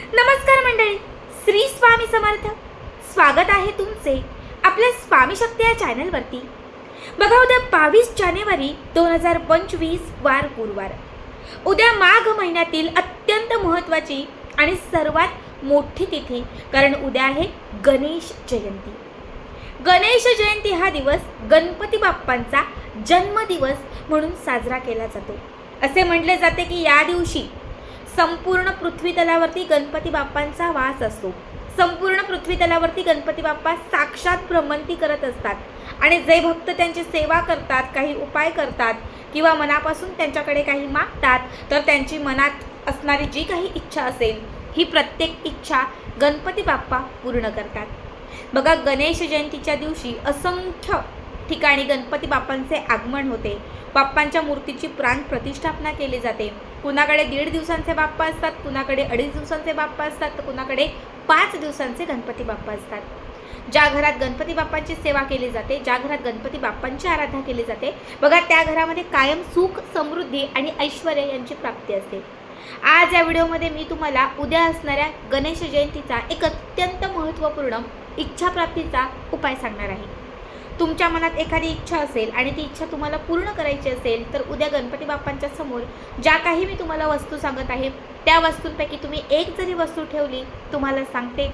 नमस्कार मंडळी, श्री स्वामी समर्थ. स्वागत आहे तुमचे आपल्या स्वामी शक्ती या चॅनलवरती. बघा, उद्या 22 जानेवारी 2025 वार गुरुवार. उद्या माघ महिन्यातील अत्यंत महत्त्वाची आणि सर्वात मोठी तिथी, कारण उद्या आहे गणेश जयंती. गणेश जयंती हा दिवस गणपती बाप्पांचा जन्मदिवस म्हणून साजरा केला जातो. असे म्हटले जाते की या दिवशी संपूर्ण पृथ्वी तलावरती गणपती बाप्पांचा वास असतो. संपूर्ण पृथ्वी तलावरती गणपती बाप्पा साक्षात भ्रमंती करत असतात आणि जे भक्त त्यांची सेवा करतात, काही उपाय करतात किंवा मनापासून त्यांच्याकडे काही मागतात, तर त्यांची मनात असणारी जी काही इच्छा असेल ही प्रत्येक इच्छा गणपती बाप्पा पूर्ण करतात. बघा, गणेश जयंतीच्या दिवशी असंख्य ठिकाणी गणपती बाप्पांचे आगमन होते. बाप्पांच्या मूर्तीची प्राण प्रतिष्ठापना केली जाते. कुणाकडे 1.5 दिवसांचे बाप्पा असतात, कुणाकडे 2.5 दिवसांचे बाप्पा असतात, तर कुणाकडे 5 दिवसांचे गणपती बाप्पा असतात. ज्या घरात गणपती बाप्पांची सेवा केली जाते, ज्या घरात गणपती बाप्पांची आराधना केली जाते, बघा त्या घरामध्ये कायम सुख, समृद्धी आणि ऐश्वर यांची प्राप्ती असते. आज या व्हिडिओमध्ये मी तुम्हाला उद्या असणाऱ्या गणेश जयंतीचा एक अत्यंत महत्त्वपूर्ण इच्छाप्राप्तीचा उपाय सांगणार आहे. तुमच्या मनात एखादी इच्छा असेल आणि ती इच्छा तुम्हाला पूर्ण करायची असेल, तर उद्या गणपती बाप्पांच्या समोर ज्या काही मी तुम्हाला वस्तू सांगत आहे त्या वस्तूंपैकी तुम्ही एक जरी वस्तू ठेवली, तुम्हाला सांगते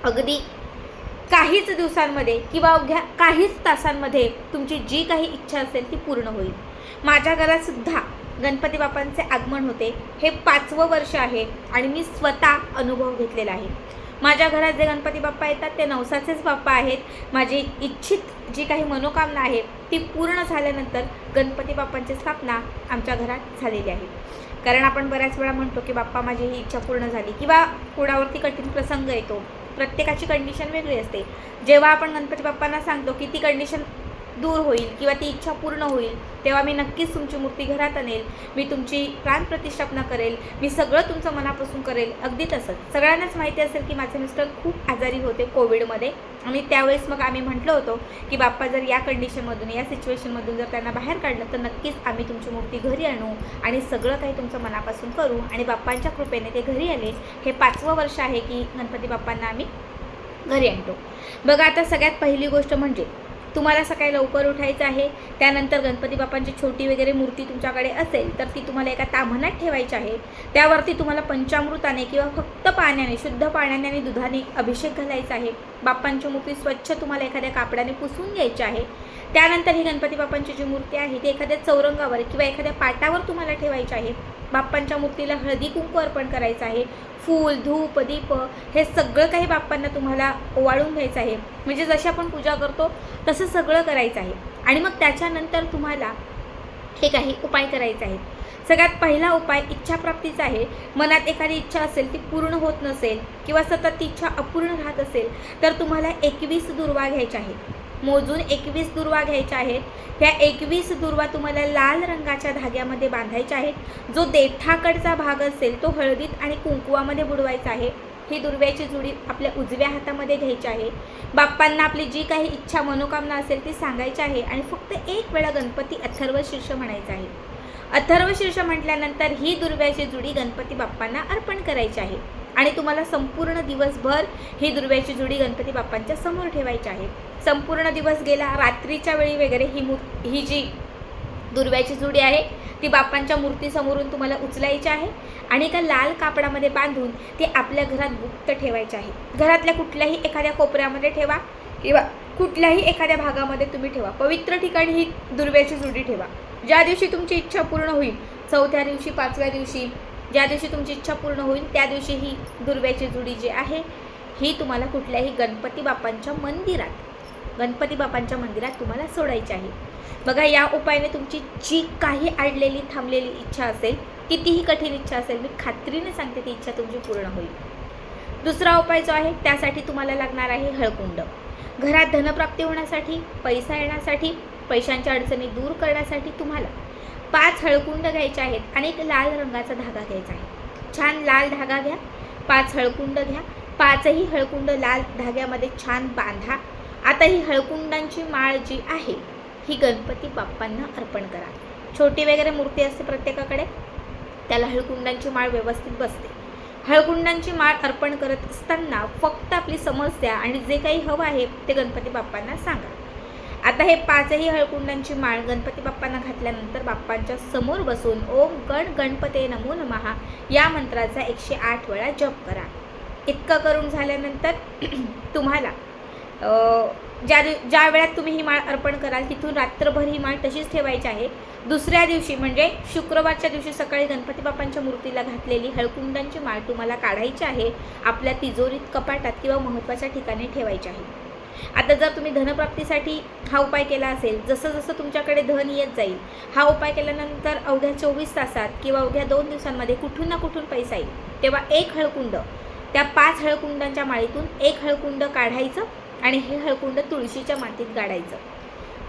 अगदी काहीच दिवसांमध्ये किंवा अवघ्या काहीच तासांमध्ये तुमची जी काही इच्छा असेल ती पूर्ण होईल. माझ्या घरात सुद्धा गणपती बाप्पांचे आगमन होते. हे 5वं वर्ष आहे आणि मी स्वतः अनुभव घेतलेला आहे. माझ्या घरात जे गणपती बाप्पा येतात ते नवसाचेच बाप्पा आहेत. माझी इच्छित जी काही मनोकामना आहे ती पूर्ण झाल्यानंतर गणपती बाप्पांची स्थापना आमच्या घरात झालेली आहे. कारण आपण बऱ्याच वेळा म्हणतो की बाप्पा माझी ही इच्छा पूर्ण झाली, किंवा कोणावरती कठीण प्रसंग येतो. प्रत्येकाची कंडिशन वेगळी असते. जेव्हा आपण गणपती बाप्पांना सांगतो की ती कंडिशन दूर होईल किंवा ती इच्छा पूर्ण होईल, तेव्हा मी नक्कीच तुमची मूर्ती घरात आणेल, मी तुमची प्राण प्रतिष्ठापना करेल, मी सगळं तुमचं मनापासून करेल. अगदी तसंच सगळ्यांनाच माहिती असेल की माझे मिस्टर खूप आजारी होते कोविडमध्ये, आणि त्यावेळेस मग आम्ही म्हटलं होतो की बाप्पा जर या कंडिशनमधून, या सिच्युएशनमधून जर त्यांना बाहेर काढलं तर नक्कीच आम्ही तुमची मूर्ती घरी आणू आणि सगळं काही तुमचं मनापासून करू. आणि बाप्पांच्या कृपेने ते घरी आले. हे 5वं वर्ष आहे की गणपती बाप्पांना आम्ही घरी आणतो. बघा, आता सगळ्यात पहिली गोष्ट म्हणजे तुम्हाला सकाळी लवकर उठायचं आहे. त्यानंतर गणपती बाप्पांची छोटी वगैरे मूर्ती तुमच्याकडे असेल तर ती तुम्हाला एका ताम्हण्यात ठेवायची आहे. त्यावरती तुम्हाला पंचामृताने किंवा फक्त पाण्याने, शुद्ध पाण्याने आणि दुधाने अभिषेक घालायचा आहे. बाप्पांची मूर्ती स्वच्छ तुम्हाला एखाद्या कापडाने पुसून घ्यायची आहे. त्यानंतर ही गणपती बाप्पांची जी मूर्ती आहे ती एखाद्या चौरंगावर किंवा एखाद्या पाटावर तुम्हाला ठेवायची आहे. बाप्पांच्या मूर्तीला हळदी कुंकू अर्पण करायचं आहे. फूल, धूप, दीप हे सगळं काही बाप्पांना तुम्हाला ओवाळून घ्यायचं आहे. म्हणजे जशी आपण पूजा करतो तसं सगळं करायचं आहे. आणि मग त्याच्यानंतर तुम्हाला हे काही उपाय करायचे आहेत. सगळ्यात पहिला उपाय इच्छाप्राप्तीचा आहे. मनात एखादी इच्छा असेल ती पूर्ण होत नसेल किंवा सतत ती इच्छा अपूर्ण राहत असेल तर तुम्हाला 21 दुर्वा घ्यायच्या आहेत. मोजून 21 दुर्वा घ्यायच्या आहेत. ह्या 21 दुर्वा तुम्हाला लाल रंगाच्या धाग्यामध्ये बांधायच्या आहेत. जो देठाकडचा भाग असेल तो हळदीत आणि कुंकुवामध्ये बुडवायचा आहे. ही दुर्व्याची जुडी आपल्या उजव्या हातामध्ये घ्यायची आहे. बाप्पांना आपली जी काही इच्छा, मनोकामना असेल ती सांगायची आहे आणि फक्त एक वेळा गणपती अथर्वशीर्ष म्हणायचं आहे. अथर्वशीर्ष म्हटल्यानंतर ही दुर्व्याची जुडी गणपती बाप्पांना अर्पण करायची आहे आणि तुम्हाला संपूर्ण दिवसभर ही दुर्व्याची जुडी गणपती बाप्पांच्या समोर ठेवायची आहे. संपूर्ण दिवस गेला, रात्रीच्या वेळी वगैरे ही जी दुर्व्याची जुडी आहे ती बाप्पांच्या मूर्तीसमोरून तुम्हाला उचलायची आहे आणि एका लाल कापडामध्ये बांधून ती आपल्या घरात गुप्त ठेवायची आहे. घरातल्या कुठल्याही एखाद्या कोपऱ्यामध्ये ठेवा किंवा कुठल्याही एखाद्या भागामध्ये तुम्ही ठेवा. पवित्र ठिकाणी ही दुर्व्याची जुडी ठेवा. ज्या दिवशी तुमची इच्छा पूर्ण होईल, 4थ्या दिवशी, 5व्या दिवशी, ज्या दिवशी तुमची इच्छा पूर्ण होईल त्या दिवशी ही दुर्व्याची जुडी जी आहे ही तुम्हाला कुठल्याही गणपती बाप्पांच्या मंदिरात तुम्हाला सोडायची आहे. बघा, या उपायाने तुमची जी काही अडलेली, थांबलेली इच्छा असेल, कितीही कठीण इच्छा असेल, मी खात्रीने सांगते ती इच्छा तुमची पूर्ण होईल. दुसरा उपाय जो आहे त्यासाठी तुम्हाला लागणार आहे हळकुंड. घरात धनप्राप्ती होण्यासाठी, पैसा येण्यासाठी, पैशांच्या अडचणी दूर करण्यासाठी तुम्हाला 5 हळकुंड घ्यायचे आहेत आणि एक लाल रंगाचा धागा घ्यायचा आहे. छान लाल धागा घ्या, 5 हळकुंड घ्या. 5ही हळकुंड लाल धाग्यामध्ये छान बांधा. आता ही हळकुंडांची माळ जी आहे ही गणपती बाप्पांना अर्पण करा. छोटी वगैरे मूर्ती असते प्रत्येकाकडे, त्याला हळकुंडांची माळ व्यवस्थित बसते. हळकुंडांची माळ अर्पण करत असताना फक्त आपली समस्या आणि जे काही हवं आहे ते गणपती बाप्पांना सांगा. आता हे 5ही हळकुंडांची माळ गणपती बाप्पांना घातल्यानंतर बाप्पांच्या समोर बसून ओम गण गणपते नमो नमः या मंत्राचा 108 वेळा जप करा. इतकं करून झाल्यानंतर तुम्हाला ज्या वेळात तुम्ही ही माळ अर्पण कराल तिथून रात्रभर ही माळ तशीच ठेवायची आहे. दुसऱ्या दिवशी म्हणजे शुक्रवारच्या दिवशी सकाळी गणपती बाप्पांच्या मूर्तीला घातलेली हळकुंडांची माळ तुम्हाला काढायची आहे, आपल्या तिजोरीत, कपाटात किंवा महत्त्वाच्या ठिकाणी ठेवायची आहे. आता जर तुम्ही धनप्राप्तीसाठी हा उपाय केला असेल, जसं जसं तुमच्याकडे धन येत जाईल, हा उपाय केल्यानंतर अवघ्या 24 तासात किंवा अवघ्या 2 दिवसांमध्ये कुठून ना कुठून पैसा येईल. तेव्हा एक हळकुंड, त्या 5 हळकुंडांच्या माळीतून एक हळकुंड काढायचं आणि हे हळकुंड तुळशीच्या मातीत गाडायचं.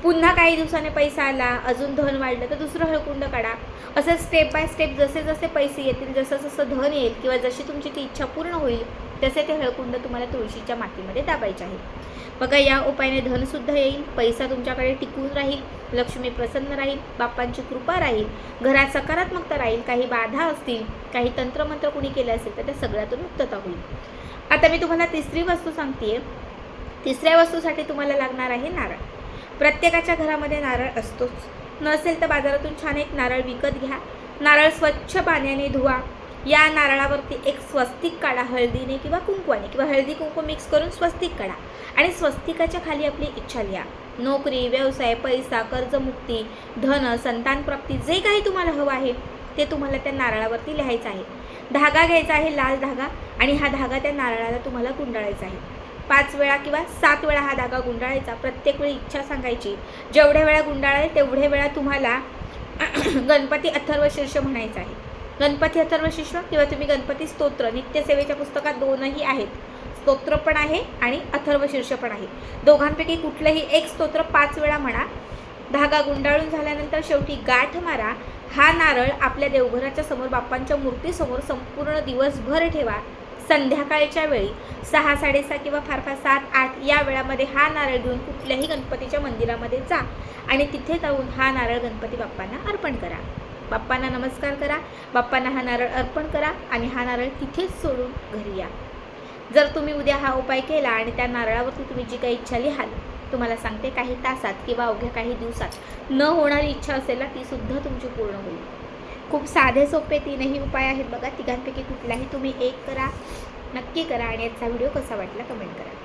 पुन्हा काही दिवसाने पैसा आला, अजून धन वाढलं तर दुसरं हळकुंड काढा. असं स्टेप बाय स्टेप जसे जसे पैसे येतील, जसं जसं धन येईल किंवा जशी तुमची ती इच्छा पूर्ण होईल तसे ते हळकुंड तुम्हाला तुळशीच्या मातीमध्ये दाबायचे आहे. बघा, या उपायाने धनसुद्धा येईल, पैसा तुमच्याकडे टिकून राहील, लक्ष्मी प्रसन्न राहील, बाप्पांची कृपा राहील, घरात सकारात्मकता राहील, काही बाधा असतील, काही तंत्रमंत्र कुणी केले असेल तर त्या सगळ्यातून मुक्तता होईल. आता मी तुम्हाला तिसरी वस्तू सांगते. तिसऱ्या वस्तूसाठी तुम्हाला लागणार आहे नारळ. प्रत्येकाच्या घरामध्ये नारळ असतोच, नसेल तर बाजारातून छान एक नारळ विकत घ्या. नारळ स्वच्छ पाण्याने धुवा. या नारळावरती एक स्वस्तिक काढा, हळदीने किंवा कुंकवाने किंवा हळदी कुंकू मिक्स करून स्वस्तिक काढा आणि स्वस्तिकाच्या खाली आपली इच्छा लिहा. नोकरी, व्यवसाय, पैसा, कर्जमुक्ती, धन, संतानप्राप्ती, जे काही तुम्हाला हवं आहे ते तुम्हाला त्या नारळावरती लिहायचं आहे. धागा घ्यायचा आहे, लाल धागा, आणि हा धागा त्या नारळाला तुम्हाला गुंडाळायचा आहे. 5 वेळा किंवा 7 वेळा हा धागा गुंडाळायचा. प्रत्येक वेळी इच्छा सांगायची. जेवढ्या वेळा गुंडाळेल तेवढ्या वेळा तुम्हाला गणपती अथर्वशीर्ष म्हणायचं आहे. गणपती अथर्वशीर्ष किंवा तुम्ही गणपती स्तोत्र, नित्यसेवेच्या पुस्तकात 2ही आहेत, स्तोत्र पण आहे आणि अथर्वशीर्ष पण आहे. दोघांपैकी कुठलंही एक स्तोत्र 5 वेळा म्हणा. धागा गुंडाळून झाल्यानंतर शेवटी गाठ मारा. हा नारळ आपल्या देवघराच्या समोर, बाप्पांच्या मूर्तीसमोर संपूर्ण दिवसभर ठेवा. संध्याकाळच्या वेळी 6, 6:30 किंवा फार फार 7, 8 या वेळामध्ये हा नारळ घेऊन कुठल्याही गणपतीच्या मंदिरामध्ये जा आणि तिथे जाऊन हा नारळ गणपती बाप्पांना अर्पण करा. बाप्पांना नमस्कार करा, बाप्पांना हा नारळ अर्पण करा आणि हा नारळ तिथेच सोडून घरी या. जर तुम्ही उद्या हा उपाय केला आणि त्या नारळावरती तुम्ही जी काही इच्छा लिहाल, तुम्हाला सांगते काही तासात किंवा अवघ्या काही दिवसात न होणारी इच्छा असेल ना, ती सुद्धा तुमची पूर्ण होईल. खूप साधे सोपे 3ही उपाय आहेत बघा. तिघांपैकी कुठलाही तुम्ही एक करा, नक्की करा आणि याचा व्हिडिओ कसा वाटला कमेंट करा.